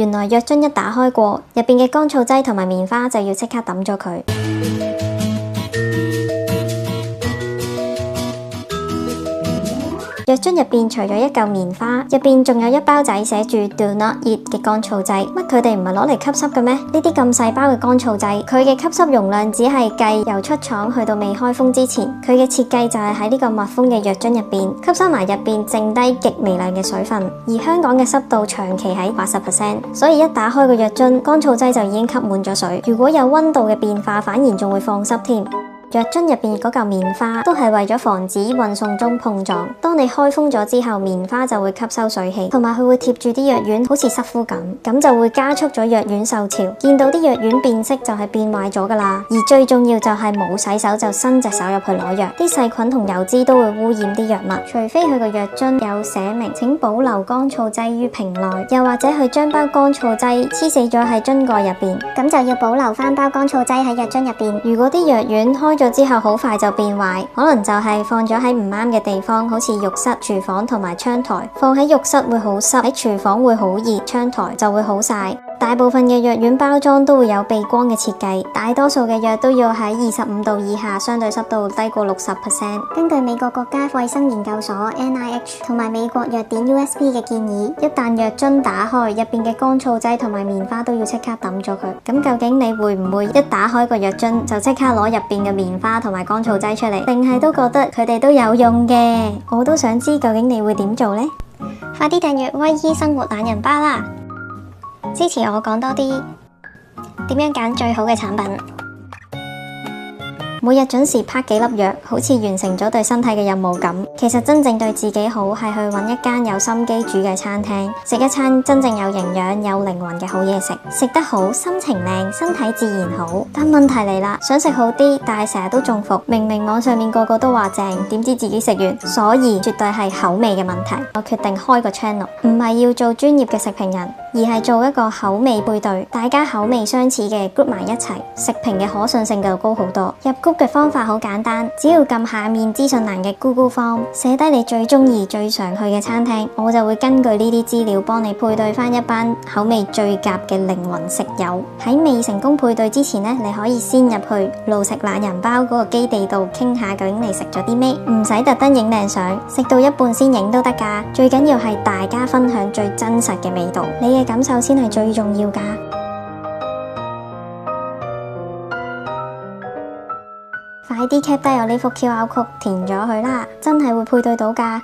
原來藥樽一打開過，入邊嘅乾燥劑同埋棉花就要即刻抌咗佢。藥樽入邊除咗一嚿棉花，入邊仲有一包仔寫住 Do Not Eat 嘅乾燥劑。乜佢哋唔係攞嚟吸濕嘅咩？呢啲咁細包嘅乾燥劑，佢嘅吸濕容量只係計由出廠去到未開封之前，佢嘅設計就係喺呢個密封嘅藥樽入邊吸收埋入邊剩低極微量嘅水分。而香港嘅濕度長期喺80%，所以一打開個藥樽，乾燥劑就已經吸滿咗水。如果有溫度嘅變化，反而仲會放濕添。藥樽入邊嗰嚿棉花都係為咗防止運送中碰撞。當你開封咗之後，棉花就會吸收水氣，同埋佢會貼住啲藥丸，好似濕敷咁就會加速咗藥丸受潮。見到啲藥丸變色就係變壞咗噶啦。而最重要就係冇洗手就伸隻手入去攞藥，啲細菌同油脂都會污染啲藥物。除非佢個藥樽有寫明請保留乾燥劑於瓶內，又或者佢將包乾燥劑黐死咗喺樽蓋入邊，咁就要保留翻包乾燥劑喺藥樽入邊。如果啲藥丸開咗之後好快就變壞，可能就係放咗喺唔啱嘅地方，好似浴室、廚房同埋窗台。放喺浴室會好濕，喺廚房會好熱，窗台就會好曬。大部分嘅藥丸包裝都會有避光嘅設計，大多數嘅藥都要喺25度以下，相對濕度低過60%。根據美國國家衛生研究所 NIH 同埋美國藥典 USP 嘅建議，一旦藥樽打開，入邊嘅乾燥劑同埋棉花都要即刻抌咗佢。咁究竟你會唔會一打開個藥樽就即刻攞入邊嘅棉花同埋乾燥劑出嚟，定係都覺得佢哋都有用嘅？我都想知究竟你會點做呢？快啲訂閱威醫生活懶人包啦！支持我講多啲點樣揀最好嘅產品。每日準時拍幾粒藥，好似完成咗對身體嘅任務咁。其實真正對自己好，係去揾一間有心機煮嘅餐廳，食一餐真正有營養、有靈魂嘅好嘢食。食得好，心情靚，身體自然好。但問題嚟啦，想食好啲，但係成日都中伏。明明網上面個個都話正，點知自己食完。所以絕對係口味嘅問題。我決定開個 channel， 唔係要做專業嘅食評人，而係做一個口味配對，大家口味相似嘅 group 埋一齊，食評嘅可信性就高好多。入 group嘅方法好簡單，只要撳下面資訊欄嘅 Google Form， 寫低你最中意、最常去嘅餐廳，我就會根據呢啲資料幫你配對翻一班口味最夾嘅靈魂食友。喺未成功配對之前呢，你可以先入去路食懶人包嗰個基地度傾下究竟你食咗啲咩，唔使特登影靚相，食到一半先影都得㗎。最緊要係大家分享最真實嘅味道，你嘅感受先係最重要㗎。快啲 cap 低我呢幅 QR code 填咗佢啦，真係會配對到㗎。